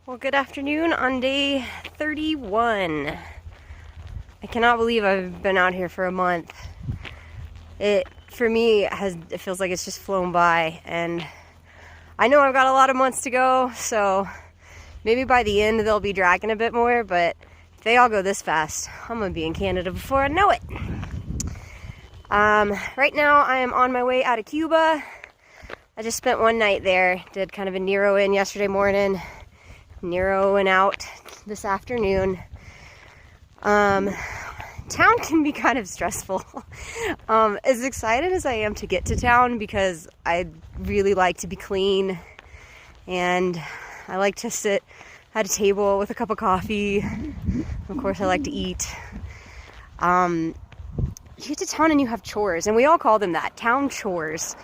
Well, good afternoon on day 31. I cannot believe I've been out here for a month. For me, it feels like it's just flown by, and I know I've got a lot of months to go, so maybe by the end they'll be dragging a bit more, but if they all go this fast, I'm gonna be in Canada before I know it. Right now I am on my way out of Cuba. I just spent one night there, did kind of a Nero in yesterday morning, Nero and out this afternoon. Town can be kind of stressful. As excited as I am to get to town, because I really like to be clean and I like to sit at a table with a cup of coffee. Of course, I like to eat. You get to town and you have chores, and we all call them that, town chores.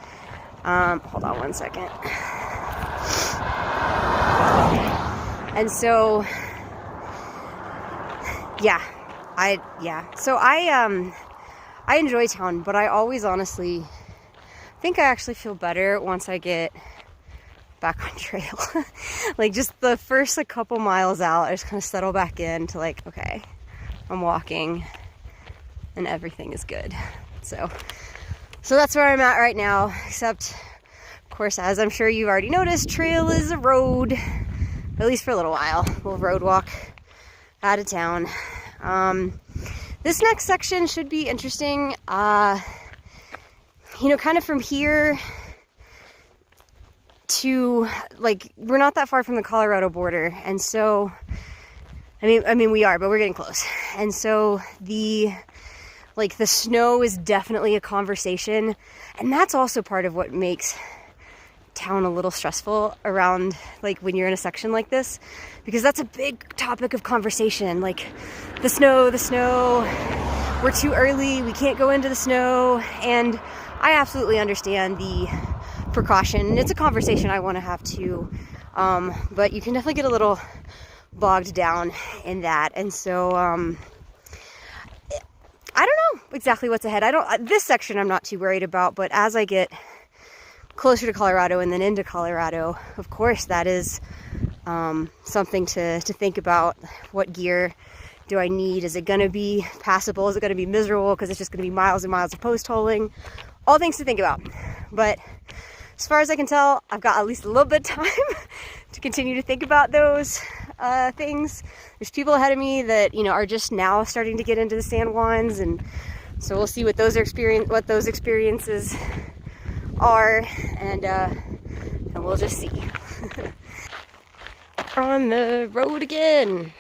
Hold on one second. And so, I enjoy town, but I always honestly think I actually feel better once I get back on trail. Like just the first couple miles out, I just kind of settle back in to okay, I'm walking and everything is good. So that's where I'm at right now, except of course, as I'm sure you've already noticed, trail is a road, at least for a little while. We'll road walk out of town. This next section should be interesting. Kind of from here to, we're not that far from the Colorado border, and so, I mean we are, but we're getting close. And so the snow is definitely a conversation, and that's also part of what makes town a little stressful around when you're in a section like this, because that's a big topic of conversation. The snow, we're too early, we can't go into the snow, and I absolutely understand the precaution, and it's a conversation I want to have too, but you can definitely get a little bogged down in that. And so I don't know exactly what's ahead. This section I'm not too worried about, but as I get closer to Colorado and then into Colorado, of course, that is something to think about. What gear do I need? Is it going to be passable? Is it going to be miserable because it's just going to be miles and miles of post holing? All things to think about. But as far as I can tell, I've got at least a little bit of time to continue to think about those things. There's people ahead of me that are just now starting to get into the San Juans, and so we'll see what those experiences are, and we'll just see. On the road again.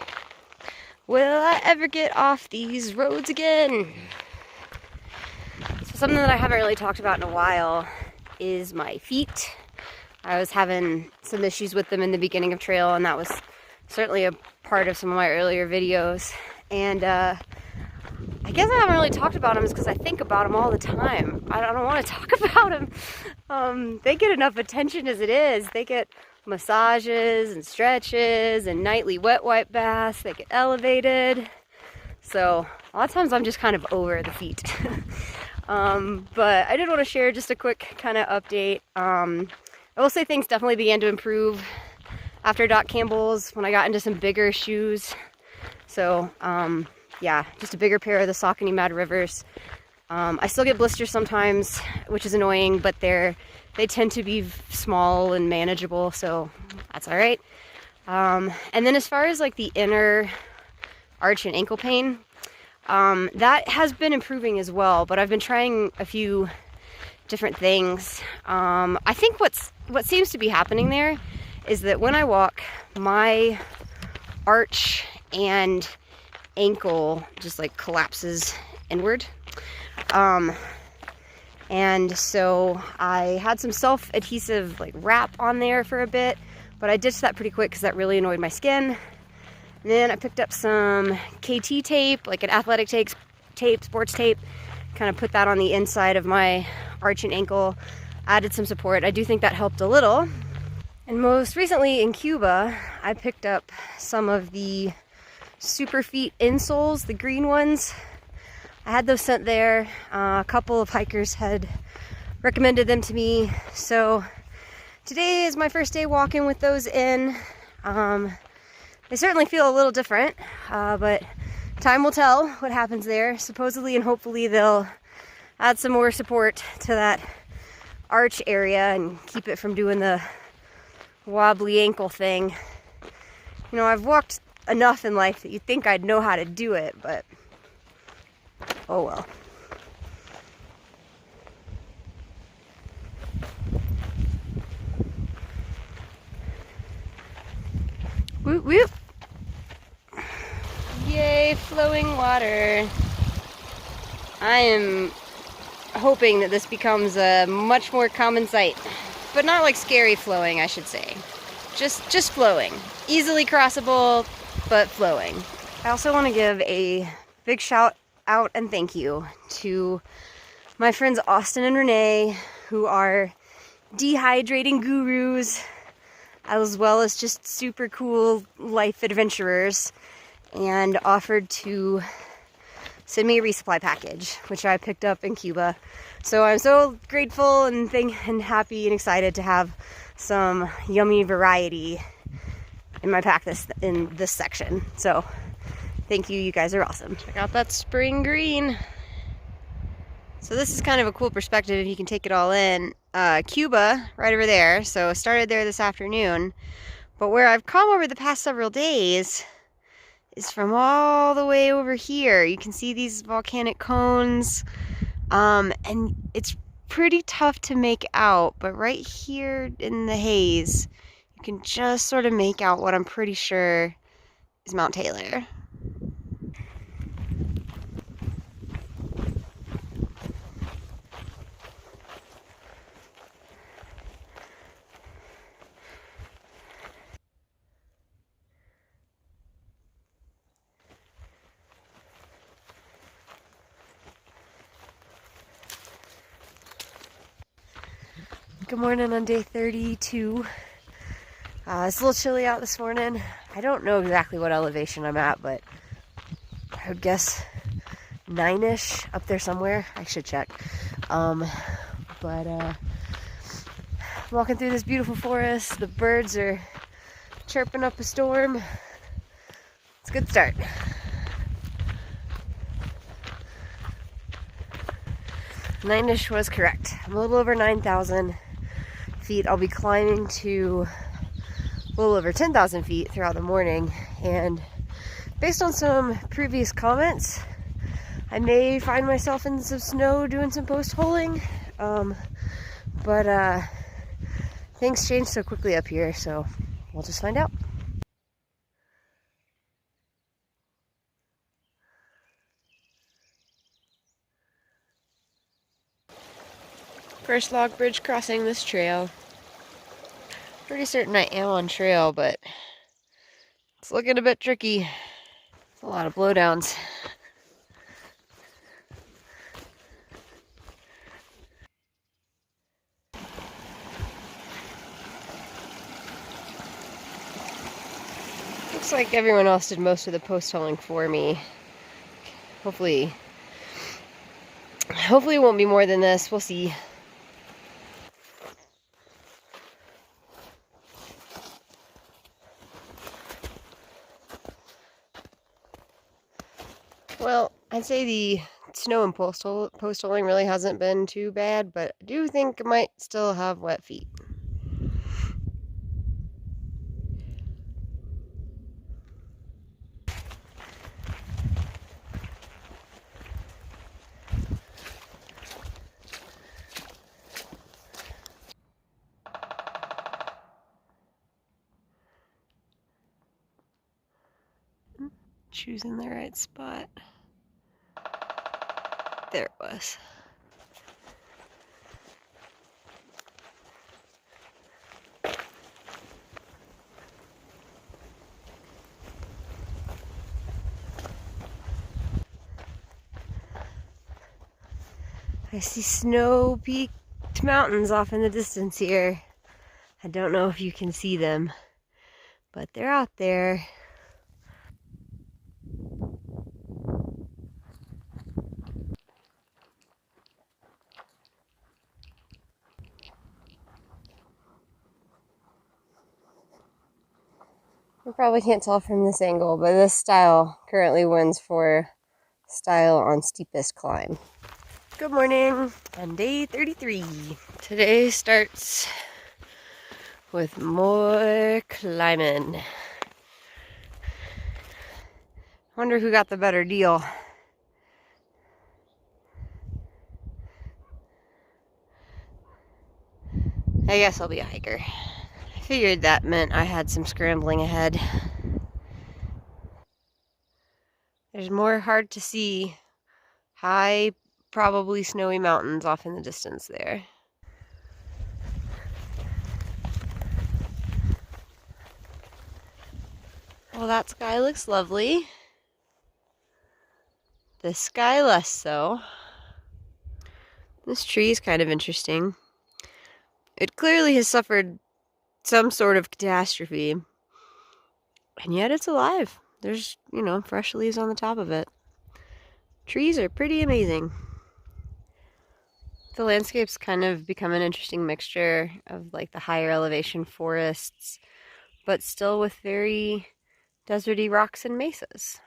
Will I ever get off these roads again? So something that I haven't really talked about in a while is my feet. I was having some issues with them in the beginning of trail, and that was certainly a part of some of my earlier videos. And I guess I haven't really talked about them because I think about them all the time. I don't want to talk about them. They get enough attention as it is. They get massages and stretches and nightly wet wipe baths. They get elevated. So a lot of times I'm just kind of over the feet. But I did want to share just a quick kind of update. I will say things definitely began to improve after Doc Campbell's, when I got into some bigger shoes. So yeah, just a bigger pair of the Saucony Mad Rivers. I still get blisters sometimes, which is annoying, but they tend to be small and manageable, so that's all right. And then as far as the inner arch and ankle pain, that has been improving as well, but I've been trying a few different things. I think what seems to be happening there is that when I walk, my arch and ankle just collapses inward. And so I had some self-adhesive wrap on there for a bit, but I ditched that pretty quick because that really annoyed my skin. And then I picked up some KT tape, an athletic tape, sports tape, kind of put that on the inside of my arch and ankle, added some support. I do think that helped a little. And most recently in Cuba, I picked up some of the Superfeet insoles, the green ones. I had those sent there. A couple of hikers had recommended them to me. So today is my first day walking with those in. They certainly feel a little different, but time will tell what happens there. Supposedly and hopefully they'll add some more support to that arch area and keep it from doing the wobbly ankle thing. You know, I've walked enough in life that you'd think I'd know how to do it, but oh well. Whoop whoop. Yay, flowing water. I am hoping that this becomes a much more common sight, but not like scary flowing, I should say. Just flowing. Easily crossable, but flowing. I also want to give a big shout out and thank you to my friends Austin and Renee, who are dehydrating gurus, as well as just super cool life adventurers, and offered to send me a resupply package, which I picked up in Cuba. So I'm so grateful and happy and excited to have some yummy variety in my pack in this section. So thank you, you guys are awesome. Check out that spring green. So this is kind of a cool perspective if you can take it all in. Cuba, right over there. So I started there this afternoon, but where I've come over the past several days is from all the way over here. You can see these volcanic cones, and it's pretty tough to make out, but right here in the haze, you can just sort of make out what I'm pretty sure is Mount Taylor. Good morning on day 32. It's a little chilly out this morning. I don't know exactly what elevation I'm at, but I would guess 9-ish up there somewhere. I should check. Walking through this beautiful forest. The birds are chirping up a storm. It's a good start. Nine-ish was correct. I'm a little over 9,000 feet. I'll be climbing to a little over 10,000 feet throughout the morning, and based on some previous comments, I may find myself in some snow doing some post-holing, but things change so quickly up here, so we'll just find out. First log bridge crossing this trail. Pretty certain I am on trail, but it's looking a bit tricky. It's a lot of blowdowns. Looks like everyone else did most of the post-holing for me. Hopefully it won't be more than this. We'll see. Well, I'd say the snow and post-holing really hasn't been too bad, but I do think I might still have wet feet. Choosing the right spot. There it was. I see snow-peaked mountains off in the distance here. I don't know if you can see them, but they're out there. You probably can't tell from this angle, but this style currently wins for style on steepest climb. Good morning on day 33. Today starts with more climbing. Wonder who got the better deal. I guess I'll be a hiker. I figured that meant I had some scrambling ahead. There's more hard to see high, probably snowy mountains off in the distance there. Well, that sky looks lovely. The sky less so. This tree is kind of interesting. It clearly has suffered some sort of catastrophe, and yet it's alive. There's, fresh leaves on the top of it. Trees are pretty amazing. The landscape's kind of become an interesting mixture of like the higher elevation forests, but still with very deserty rocks and mesas.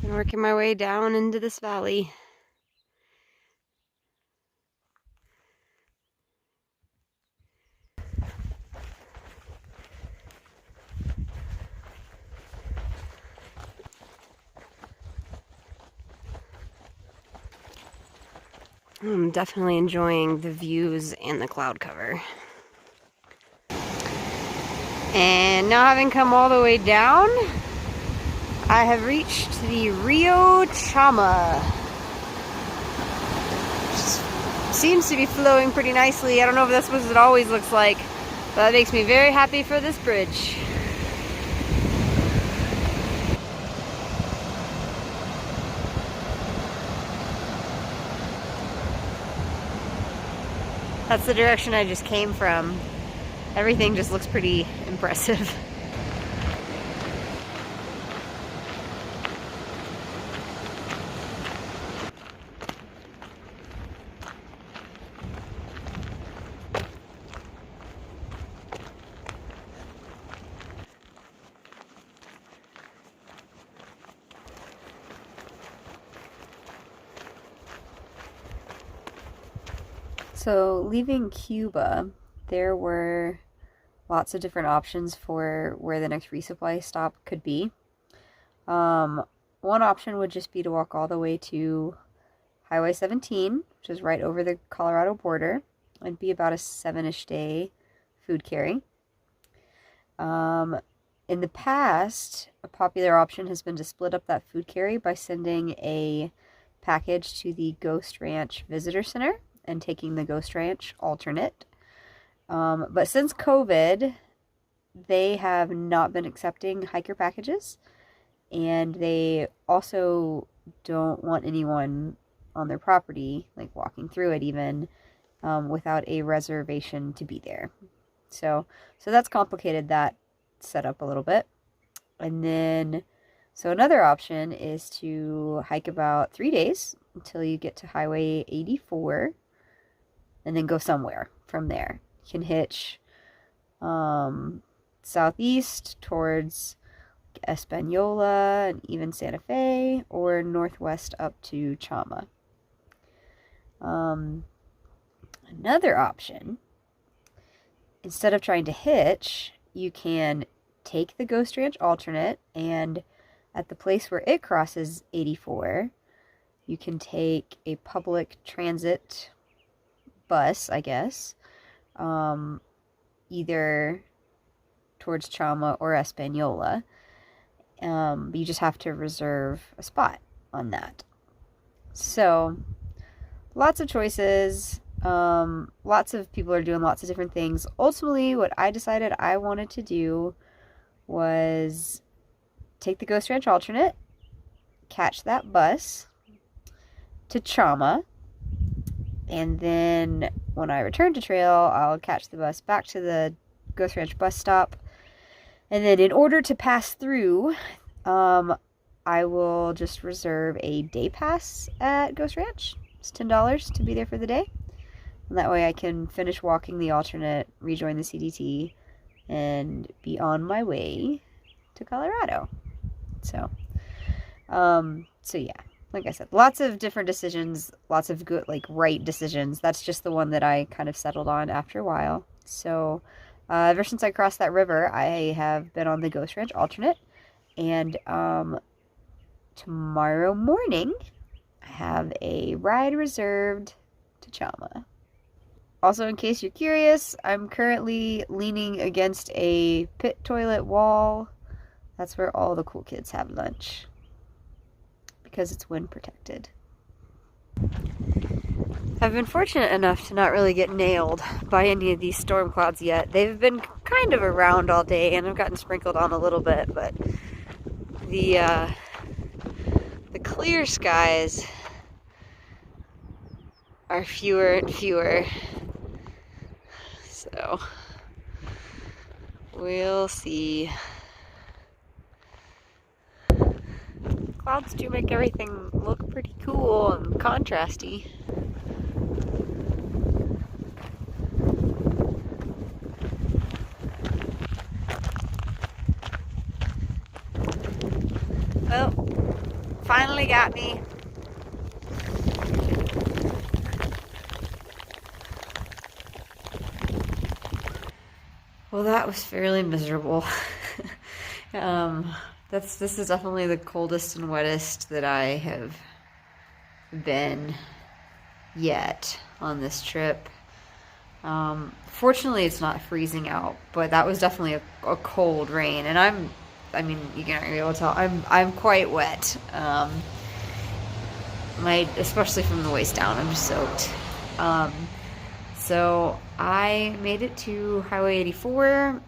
I'm working my way down into this valley. I'm definitely enjoying the views and the cloud cover. And now, having come all the way down, I have reached the Rio Chama. Seems to be flowing pretty nicely. I don't know if that's what it always looks like, but that makes me very happy for this bridge. That's the direction I just came from. Everything just looks pretty impressive. So leaving Cuba, there were lots of different options for where the next resupply stop could be. One option would just be to walk all the way to Highway 17, which is right over the Colorado border. It'd be about a 7-ish day food carry. In the past, a popular option has been to split up that food carry by sending a package to the Ghost Ranch Visitor Center and taking the Ghost Ranch alternate. But since COVID, they have not been accepting hiker packages, and they also don't want anyone on their property, like walking through it even, without a reservation to be there. So that's complicated that setup a little bit. And then, so another option is to hike about 3 days until you get to Highway 84, and then go somewhere from there. You can hitch southeast towards Espanola and even Santa Fe, or northwest up to Chama. Another option, instead of trying to hitch, you can take the Ghost Ranch alternate, and at the place where it crosses 84, you can take a public transit bus, I guess, either towards Chama or Espanola. But you just have to reserve a spot on that. So, lots of choices. Lots of people are doing lots of different things. Ultimately, what I decided I wanted to do was take the Ghost Ranch alternate, catch that bus to Chama, And then when I return to trail, I'll catch the bus back to the Ghost Ranch bus stop. And then in order to pass through, I will just reserve a day pass at Ghost Ranch. It's $10 to be there for the day. And that way I can finish walking the alternate, rejoin the CDT, and be on my way to Colorado. So yeah, like I said, lots of different decisions, lots of good, like, right decisions. That's just the one that I kind of settled on after a while. So ever since I crossed that river, I have been on the Ghost Ranch alternate, and tomorrow morning I have a ride reserved to Chama. Also, in case you're curious, I'm currently leaning against a pit toilet wall. That's where all the cool kids have lunch, because it's wind protected. I've been fortunate enough to not really get nailed by any of these storm clouds yet. They've been kind of around all day, and I've gotten sprinkled on a little bit, but the clear skies are fewer and fewer. So we'll see. Clouds do make everything look pretty cool and contrasty. Well, finally got me. Well, that was fairly miserable. This is definitely the coldest and wettest that I have been yet on this trip. Fortunately, it's not freezing out, but that was definitely a cold rain, and I mean, you can't be able to tell, I'm quite wet. Especially from the waist down, I'm just soaked. So I made it to Highway 84,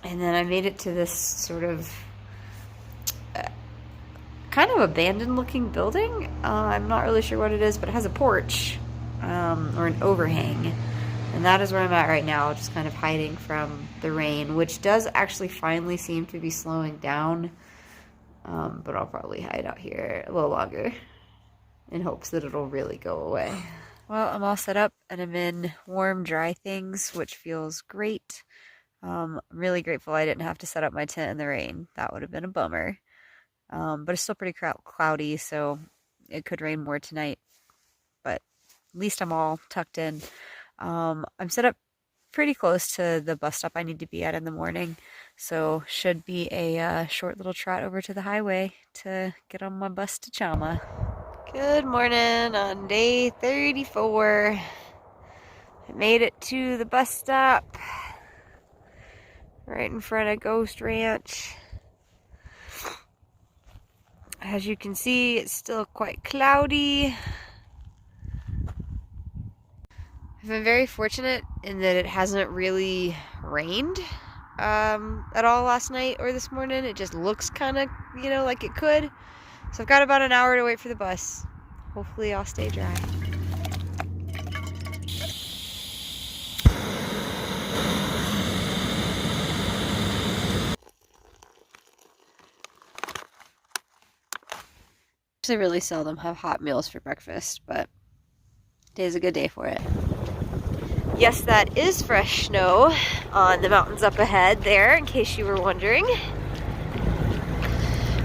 and then I made it to this sort of kind of abandoned looking building. I'm not really sure what it is, but it has a porch, or an overhang. And that is where I'm at right now, just kind of hiding from the rain, which does actually finally seem to be slowing down. But I'll probably hide out here a little longer in hopes that it'll really go away. Well, I'm all set up, and I'm in warm, dry things, which feels great. I'm really grateful I didn't have to set up my tent in the rain. That would have been a bummer. But it's still pretty cloudy, so it could rain more tonight. But at least I'm all tucked in. I'm set up pretty close to the bus stop I need to be at in the morning, so should be a short little trot over to the highway to get on my bus to Chama. Good morning on day 34. I made it to the bus stop right in front of Ghost Ranch. As you can see, it's still quite cloudy. I've been very fortunate in that it hasn't really rained at all last night or this morning. It just looks kind of, like it could. So I've got about an hour to wait for the bus. Hopefully I'll stay dry. I really seldom have hot meals for breakfast, but today's a good day for it. Yes, that is fresh snow on the mountains up ahead there, in case you were wondering.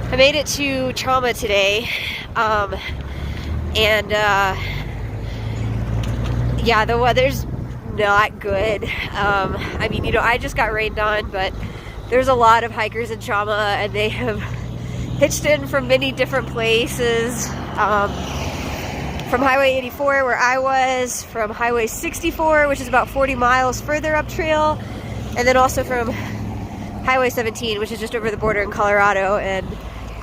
I made it to Chama today, yeah, the weather's not good. I mean, I just got rained on, but there's a lot of hikers in Chama, and they have hitched in from many different places. From Highway 84, where I was, from Highway 64, which is about 40 miles further up trail, and then also from Highway 17, which is just over the border in Colorado. And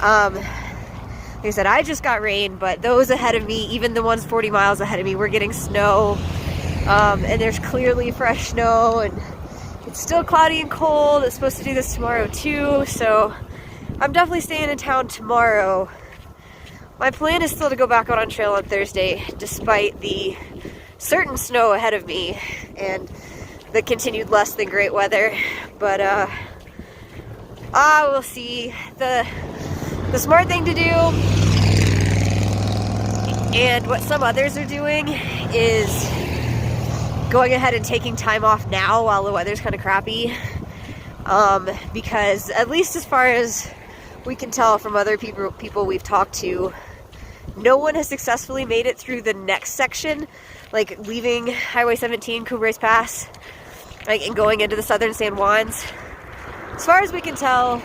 like I said, I just got rain, but those ahead of me, even the ones 40 miles ahead of me, were getting snow. And there's clearly fresh snow, and it's still cloudy and cold. It's supposed to do this tomorrow too, so I'm definitely staying in town tomorrow. My plan is still to go back out on trail on Thursday, despite the certain snow ahead of me and the continued less than great weather. But we'll see. The smart thing to do, and what some others are doing, is going ahead and taking time off now while the weather's kind of crappy. Because at least as far as we can tell from other people we've talked to, no one has successfully made it through the next section, like leaving Highway 17, Cuba Pass, like, and going into the southern San Juans. As far as we can tell,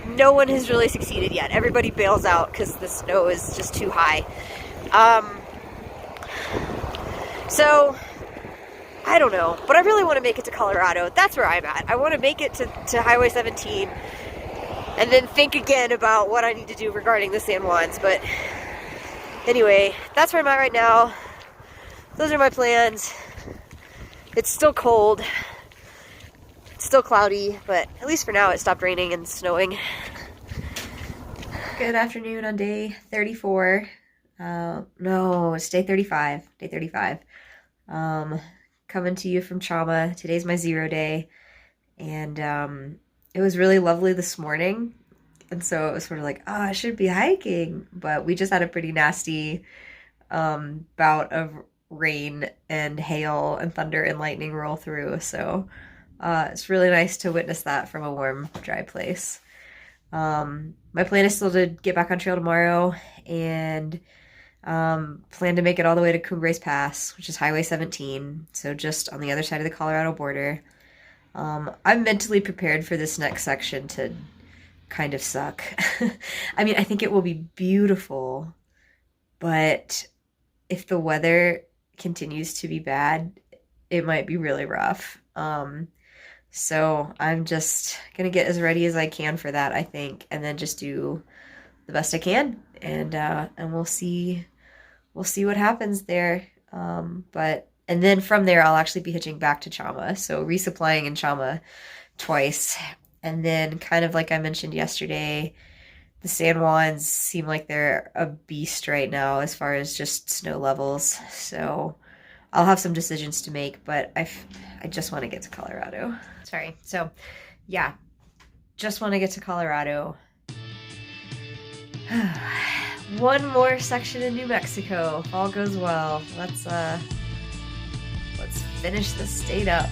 no one has really succeeded yet. Everybody bails out because the snow is just too high. So, I don't know, but I really want to make it to Colorado. That's where I'm at. I want to make it to Highway 17 and then think again about what I need to do regarding the San Juans. But anyway, that's where I'm at right now. Those are my plans. It's still cold. It's still cloudy, but at least for now it stopped raining and snowing. Good afternoon on day 34. No, it's day 35. Day 35. Coming to you from Chama. Today's my 0 day. And it was really lovely this morning. And so it was sort of like, oh, I should be hiking. But we just had a pretty nasty bout of rain and hail and thunder and lightning roll through. So it's really nice to witness that from a warm, dry place. My plan is still to get back on trail tomorrow and plan to make it all the way to Cuba Pass, which is Highway 17, so just on the other side of the Colorado border. I'm mentally prepared for this next section to kind of suck. I mean, I think it will be beautiful, but if the weather continues to be bad, it might be really rough. So I'm just gonna get as ready as I can for that, I think, and then just do the best I can, and we'll see what happens there. And then from there, I'll actually be hitching back to Chama, so resupplying in Chama twice, and then kind of like I mentioned yesterday, the San Juans seem like they're a beast right now as far as just snow levels. So I'll have some decisions to make, but I just want to get to Colorado. Sorry. So yeah, just want to get to Colorado. One more section in New Mexico. If all goes well, let's finish this state up.